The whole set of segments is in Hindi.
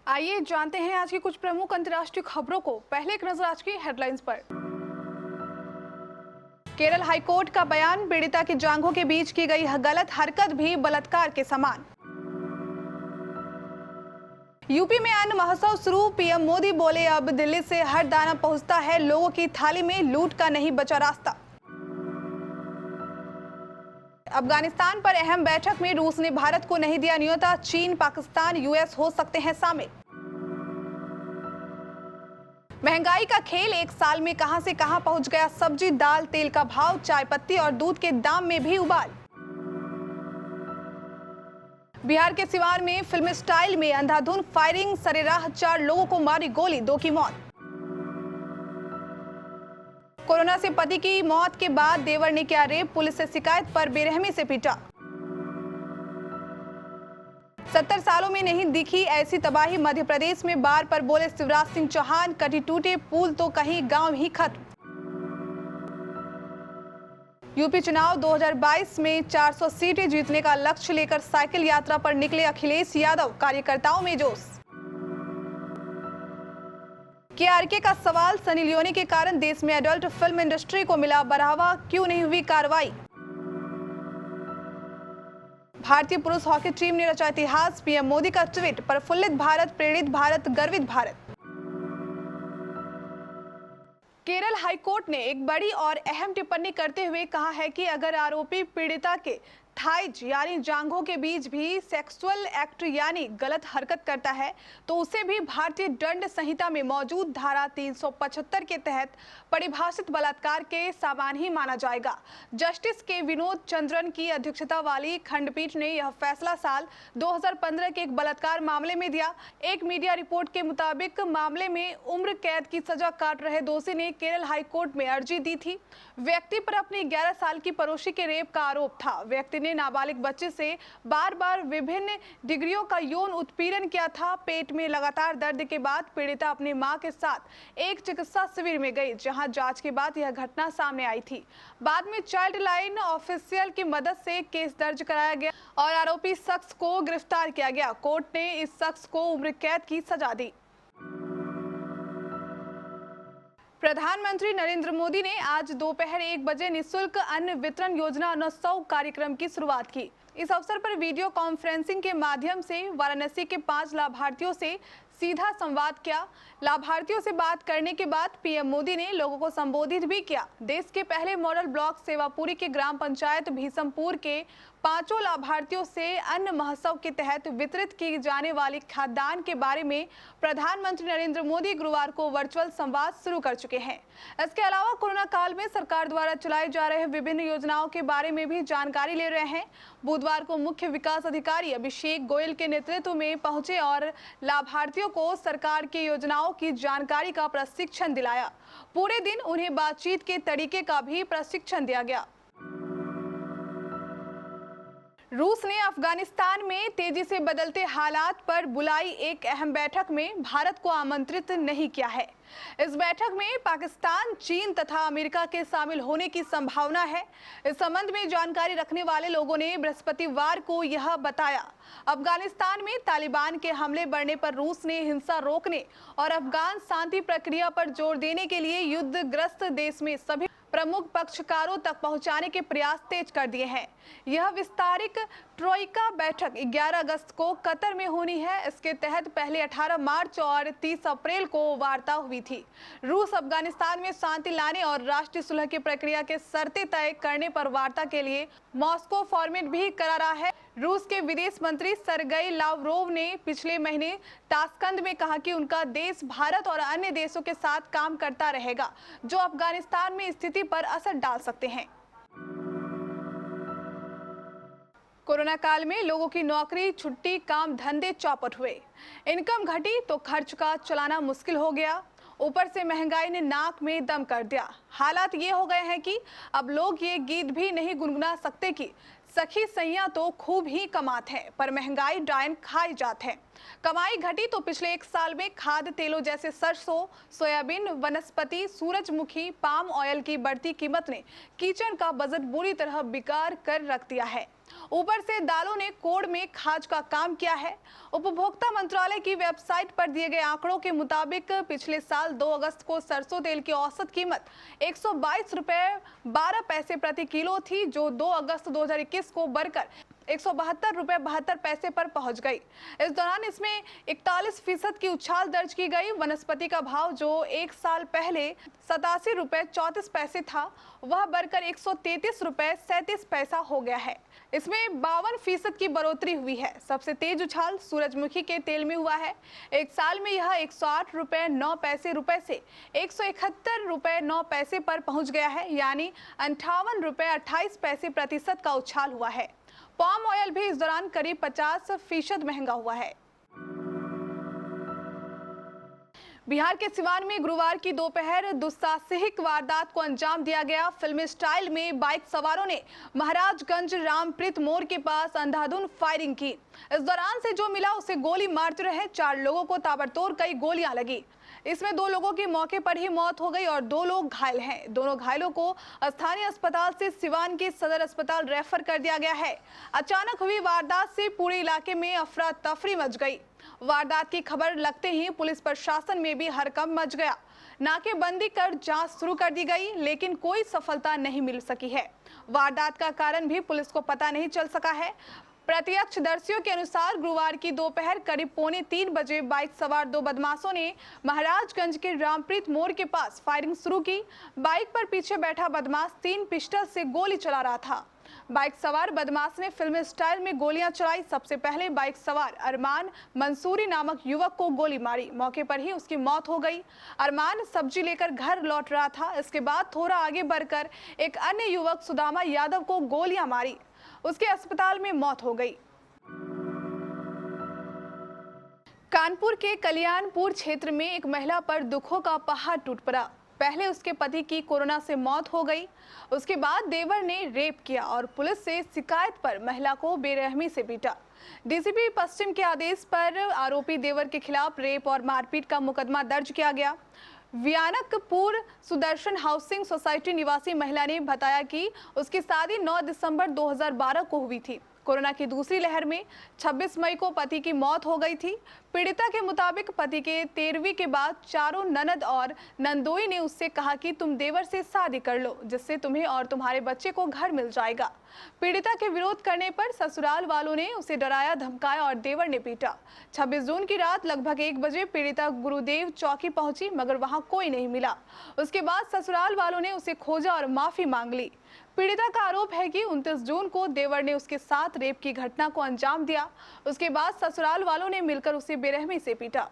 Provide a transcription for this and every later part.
आइए जानते हैं आज की कुछ प्रमुख अंतर्राष्ट्रीय खबरों को। पहले एक नजर आज की हेडलाइंस पर। केरल हाईकोर्ट का बयान, पीड़िता की जांघों के बीच की गई गलत हरकत भी बलात्कार के समान। यूपी में अन्न महोत्सव शुरू, पीएम मोदी बोले अब दिल्ली से हर दाना पहुंचता है लोगों की थाली में, लूट का नहीं बचा रास्ता। अफगानिस्तान पर अहम बैठक में रूस ने भारत को नहीं दिया न्योता, चीन, पाकिस्तान, यूएस हो सकते हैं शामिल। महंगाई का खेल, एक साल में कहां से कहां पहुंच गया सब्जी, दाल, तेल का भाव, चाय पत्ती और दूध के दाम में भी उबाल। बिहार के सिवान में फिल्मी स्टाइल में अंधाधुंध फायरिंग, सरेराह 4 लोगों को मारी गोली, 2 की मौत। कोरोना से पति की मौत के बाद देवर ने किया रेप, पुलिस से शिकायत पर बेरहमी से पीटा। 70 सालों में नहीं दिखी ऐसी तबाही, मध्य प्रदेश में बाढ़ पर बोले शिवराज सिंह चौहान, कटी टूटे पुल तो कहीं गांव ही खत्म। यूपी चुनाव 2022 में 400 सीटें जीतने का लक्ष्य लेकर साइकिल यात्रा पर निकले अखिलेश यादव, कार्यकर्ताओं में जोश। केआरके का सवाल, सनी लियोनी के कारण देश में एडल्ट फिल्म इंडस्ट्री को मिला बढ़ावा, क्यों नहीं हुई कार्रवाई। भारतीय पुरुष हॉकी टीम ने रचा इतिहास, पीएम मोदी का ट्वीट, प्रफुल्लित भारत, प्रेरित भारत, गर्वित भारत। केरल हाईकोर्ट ने एक बड़ी और अहम टिप्पणी करते हुए कहा है कि अगर आरोपी पीड़िता के थाइज यानी जांघों के बीच भी सेक्सुअल एक्ट यानी गलत हरकत करता है तो उसे भी भारतीय दंड संहिता में मौजूद धारा 375 के तहत परिभाषित बलात्कार के समान ही माना जाएगा। जस्टिस के विनोद चंद्रन की अध्यक्षता वाली खंडपीठ ने यह फैसला साल 2015 के एक बलात्कार मामले में दिया। एक मीडिया रिपोर्ट के मुताबिक मामले में उम्र कैद की सजा काट रहे दोषी ने केरल हाईकोर्ट में अर्जी दी थी। व्यक्ति पर अपनी 11 साल की पड़ोसी के रेप का आरोप था। व्यक्ति ने नाबालिग बच्चे से बार बार विभिन्न डिग्रियों का यौन उत्पीड़न किया था। पेट में लगातार दर्द के बाद पीड़िता अपनी मां के साथ एक चिकित्सा शिविर में गई, जहां जांच के बाद यह घटना सामने आई थी। बाद में चाइल्ड लाइन ऑफिशियल की मदद से केस दर्ज कराया गया और आरोपी शख्स को गिरफ्तार किया गया। कोर्ट ने इस शख्स को उम्र कैद की सजा दी। प्रधानमंत्री नरेंद्र मोदी ने आज दोपहर 1 बजे निःशुल्क अन्न वितरण योजना उत्सव कार्यक्रम की शुरुआत की। इस अवसर पर वीडियो कॉन्फ्रेंसिंग के माध्यम से वाराणसी के 5 लाभार्थियों से सीधा संवाद किया। लाभार्थियों से बात करने के बाद पीएम मोदी ने लोगों को संबोधित भी किया। देश के पहले मॉडल ब्लॉक सेवापुरी के ग्राम पंचायत भीसमपुर के 5 लाभार्थियों से अन्न महोत्सव के तहत वितरित की जाने वाली खाद्यान्न के बारे में प्रधानमंत्री नरेंद्र मोदी गुरुवार को वर्चुअल संवाद शुरू कर चुके हैं। इसके अलावा कोरोना काल में सरकार द्वारा चलाए जा रहे विभिन्न योजनाओं के बारे में भी जानकारी ले रहे हैं। बुधवार को मुख्य विकास अधिकारी अभिषेक गोयल के नेतृत्व में पहुंचे और लाभार्थियों को सरकार की योजनाओं की जानकारी का प्रशिक्षण दिलाया। पूरे दिन उन्हें बातचीत के तरीके का भी प्रशिक्षण दिया गया। रूस ने अफगानिस्तान में तेजी से बदलते हालात पर बुलाई एक अहम बैठक में भारत को आमंत्रित नहीं किया है। इस बैठक में पाकिस्तान, चीन तथा अमेरिका के शामिल होने की संभावना है। इस संबंध में जानकारी रखने वाले लोगों ने बृहस्पतिवार को यह बताया। अफगानिस्तान में तालिबान के हमले बढ़ने पर रूस ने हिंसा रोकने और अफगान शांति प्रक्रिया पर जोर देने के लिए युद्धग्रस्त देश में सभी प्रमुख पक्षकारों तक पहुंचाने के प्रयास तेज कर दिए हैं। यह विस्तारित ट्रोइका बैठक 11 अगस्त को कतर में होनी है। इसके तहत पहले 18 मार्च और 30 अप्रैल को वार्ता हुई थी। रूस अफगानिस्तान में शांति लाने और राष्ट्रीय सुलह की प्रक्रिया के शर्तें तय करने पर वार्ता के लिए मॉस्को फॉर्मेट भी करा रहा है। रूस के विदेश मंत्री सरगेई लावरोव ने पिछले महीने ताशकंद में कहा कि उनका देश भारत और अन्य देशों के साथ काम करता रहेगा जो अफगानिस्तान में स्थिति पर असर डाल सकते हैं। कोरोना काल में लोगों की नौकरी, छुट्टी, काम धंधे चौपट हुए। इनकम घटी तो खर्च का चलाना मुश्किल हो गया। ऊपर से महंगाई ने नाक में दम कर दिया। हालात ये हो गए हैं कि अब लोग ये गीत भी नहीं गुनगुना सकते कि सखी सैया तो खूब ही कमात है पर महंगाई डायन खाई जात है। कमाई घटी तो पिछले 1 साल में खाद्य तेलों जैसे सरसों, सोयाबीन, वनस्पति, सूरजमुखी, पाम ऑयल की बढ़ती कीमत ने किचन का बजट बुरी तरह बिगाड़ कर रख दिया है। ऊपर से दालों ने कोड़ में खाज का काम किया है। उपभोक्ता मंत्रालय की वेबसाइट पर दिए गए आंकड़ों के मुताबिक पिछले साल 2 अगस्त को सरसों तेल की औसत कीमत 122 रुपए 12 पैसे प्रति किलो थी, जो 2 अगस्त 2021 को बढ़कर 172 रुपए 72 पैसे पर पहुंच गई। इस दौरान इसमें 41% की उछाल दर्ज की गई। वनस्पति का भाव जो एक साल पहले 87 रुपए 34 पैसे था, वह बढ़कर 133 रुपए 37 पैसा हो गया है। इसमें 52% की बढ़ोतरी हुई है। सबसे तेज उछाल सूरजमुखी के तेल में हुआ है। एक साल में यह 108 रुपए 9 पैसे से 171 रुपए 9 पैसे पर पहुंच गया है, यानी 58 रुपए 28 पैसे प्रतिशत का उछाल हुआ है। पाम ऑयल भी इस दौरान करीब 50% महंगा हुआ है। बिहार के सिवान में गुरुवार की दोपहर दुस्साहसिक वारदात को अंजाम दिया गया। फिल्मी स्टाइल में बाइक सवारों ने महाराजगंज रामप्रीत मोड़ के पास अंधाधुंध फायरिंग की। इस दौरान से जो मिला उसे गोली मारते रहे। 4 लोगों को ताबड़तोड़ कई गोलियां लगी। इसमें 2 लोगों की मौके पर ही मौत हो गई और 2 लोग घायल हैं। दोनों घायलों को स्थानीय अस्पताल से सिवान के सदर अस्पताल रेफर कर दिया गया है। अचानक हुई वारदात से पूरे इलाके में अफरा तफरी मच गई। वारदात की खबर लगते ही पुलिस प्रशासन में भी हड़कंप मच गया। नाकेबंदी कर जांच शुरू कर दी गई, लेकिन कोई सफलता नहीं मिल सकी है। वारदात का कारण भी पुलिस को पता नहीं चल सका है। प्रत्यक्षदर्शियों के अनुसार गुरुवार की दोपहर करीब 2:45 बजे बाइक सवार 2 बदमाशों ने महाराजगंज के रामप्रीत मोड़ के पास फायरिंग शुरू की। बाइक पर पीछे बैठा बदमाश 3 पिस्टल से गोली चला रहा था। बाइक सवार बदमाश ने फिल्मी स्टाइल में गोलियां चलाई। सबसे पहले बाइक सवार अरमान मंसूरी नामक युवक को गोली मारी। मौके पर ही उसकी मौत हो गई। अरमान सब्जी लेकर घर लौट रहा था। इसके बाद थोड़ा आगे बढ़कर एक अन्य युवक सुदामा यादव को गोलियां मारी। उसके अस्पताल में मौत हो गई। कानपुर के कल्याणपुर क्षेत्र में एक महिला पर दुखों का पहाड़ टूट पड़ा। पहले उसके पति की कोरोना से मौत हो गई। उसके बाद देवर ने रेप किया और पुलिस से शिकायत पर महिला को बेरहमी से पीटा। डीसीपी पश्चिम के आदेश पर आरोपी देवर के खिलाफ रेप और मारपीट का मुकदमा दर्ज किया गया। वियानकपुर सुदर्शन हाउसिंग सोसाइटी निवासी महिला ने बताया कि उसकी शादी 9 दिसंबर 2012 को हुई थी। कोरोना की दूसरी लहर में 26 मई को पति की मौत हो गई थी। पीड़िता के मुताबिक पति के 13वीं के बाद चारों ननद और नंदोई ने उससे कहा कि तुम देवर से शादी कर लो, जिससे तुम्हें और तुम्हारे बच्चे को घर मिल जाएगा। पीड़िता के विरोध करने पर ससुराल वालों ने उसे डराया धमकाया और देवर ने पीटा। 26 जून की रात लगभग 1 बजे पीड़िता गुरुदेव चौकी पहुंची, मगर वहां कोई नहीं मिला। उसके बाद ससुराल वालों ने उसे खोजा और माफी मांग ली। पीड़िता का आरोप है कि 29 जून को देवर ने उसके साथ रेप की घटना को अंजाम दिया। उसके बाद ससुराल वालों ने मिलकर उसे बेरहमी से पीटा।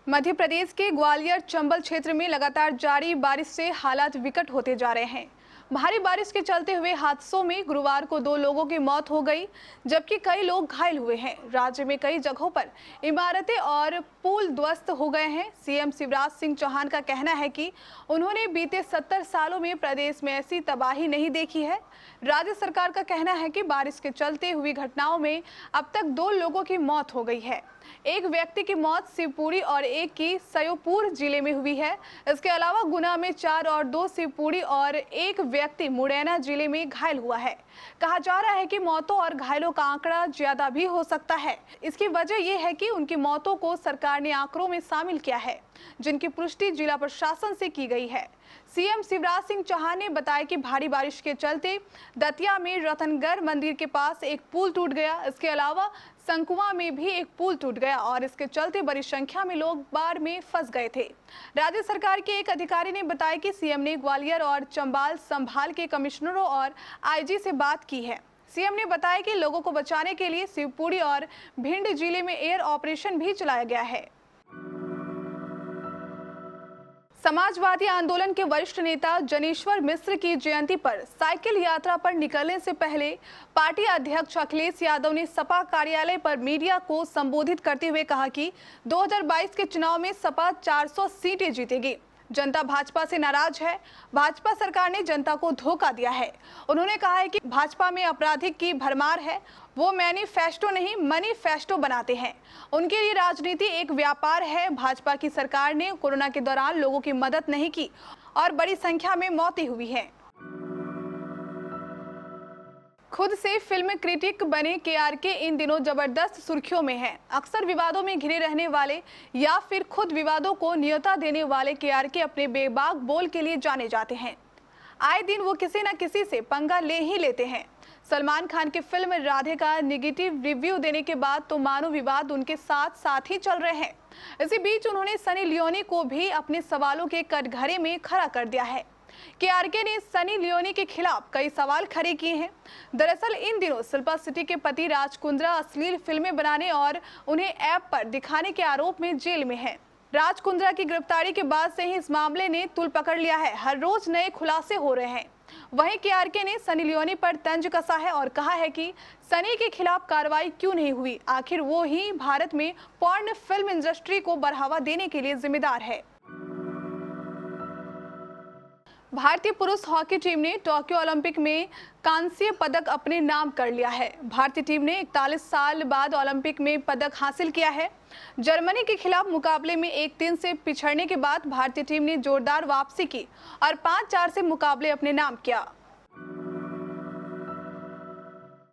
मध्य प्रदेश के ग्वालियर चंबल क्षेत्र में लगातार जारी बारिश से हालात विकट होते जा रहे हैं। भारी बारिश के चलते हुए हादसों में गुरुवार को 2 लोगों की मौत हो गई, जबकि कई लोग घायल हुए हैं। राज्य में कई जगहों पर इमारतें और पुल ध्वस्त हो गए हैं। सीएम शिवराज सिंह चौहान का कहना है कि उन्होंने बीते 70 सालों में प्रदेश में ऐसी तबाही नहीं देखी है। राज्य सरकार का कहना है कि बारिश के चलते हुई घटनाओं में अब तक 2 लोगों की मौत हो गई है। एक व्यक्ति की मौत शिवपुरी और एक की सयोपुर जिले में हुई है। इसके अलावा गुना में 4 और 2 शिवपुरी और एक व्यक्ति मुरैना जिले में घायल हुआ है। कहा जा रहा है कि मौतों और घायलों का आंकड़ा ज्यादा भी हो सकता है। इसकी वजह यह है कि उनकी मौतों को सरकार ने आंकड़ों में शामिल किया है, जिनकी पुष्टि जिला प्रशासन से की गई है। सीएम शिवराज सिंह चौहान ने बताया कि भारी बारिश के चलते दतिया में रतनगढ़ मंदिर के पास एक पुल टूट गया। इसके अलावा संकुआ में भी एक पुल टूट गया और इसके चलते बड़ी संख्या में लोग बाढ़ में फंस गए थे। राज्य सरकार के एक अधिकारी ने बताया कि सीएम ने ग्वालियर और चंबल संभाल के कमिश्नरों और आईजी से बात की है। सीएम ने बताया कि लोगों को बचाने के लिए शिवपुरी और भिंड जिले में एयर ऑपरेशन भी चलाया गया है। समाजवादी आंदोलन के वरिष्ठ नेता जनेश्वर मिश्र की जयंती पर साइकिल यात्रा पर निकलने से पहले पार्टी अध्यक्ष अखिलेश यादव ने सपा कार्यालय पर मीडिया को संबोधित करते हुए कहा कि 2022 के चुनाव में सपा 400 सीटें जीतेगी। जनता भाजपा से नाराज है। भाजपा सरकार ने जनता को धोखा दिया है। उन्होंने कहा है कि भाजपा में आपराधिक की भरमार है। वो मैनिफेस्टो नहीं मनीफेस्टो बनाते हैं। उनके लिए राजनीति एक व्यापार है। भाजपा की सरकार ने कोरोना के दौरान लोगों की मदद नहीं की और बड़ी संख्या में मौतें हुई हैं। खुद से फिल्म क्रिटिक बने केआरके इन दिनों जबरदस्त सुर्खियों में हैं। अक्सर विवादों में घिरे रहने वाले या फिर खुद विवादों को नियता देने वाले केआरके अपने बेबाक बोल के लिए जाने जाते हैं। आए दिन वो किसी न किसी से पंगा ले ही लेते हैं। सलमान खान की फिल्म राधे का नेगेटिव रिव्यू देने के बाद तो मानो विवाद उनके साथ साथ ही चल रहे हैं। इसी बीच उन्होंने सनी लियोनी को भी अपने सवालों के कटघरे में खड़ा कर दिया है। केआरके ने सनी लियोनी के खिलाफ कई सवाल खड़े किए हैं। दरअसल इन दिनों शिल्पा शेट्टी के पति राज कुंद्रा अश्लील फिल्में बनाने और उन्हें ऐप पर दिखाने के आरोप में जेल में हैं। राज कुंद्रा की गिरफ्तारी के बाद से ही इस मामले ने तूल पकड़ लिया है। हर रोज नए खुलासे हो रहे हैं। वहीं केआरके ने सनी लियोनी पर तंज कसा है और कहा है कि सनी के खिलाफ कार्रवाई क्यों नहीं हुई, आखिर वो ही भारत में पॉर्न फिल्म इंडस्ट्री को बढ़ावा देने के लिए जिम्मेदार है। भारतीय पुरुष हॉकी टीम ने टोक्यो ओलंपिक में कांस्य पदक अपने नाम कर लिया है। भारतीय टीम ने 41 साल बाद ओलंपिक में पदक हासिल किया है। जर्मनी के खिलाफ मुकाबले में 1-3 से पिछड़ने के बाद भारतीय टीम ने जोरदार वापसी की और 5-4 से मुकाबले अपने नाम किया।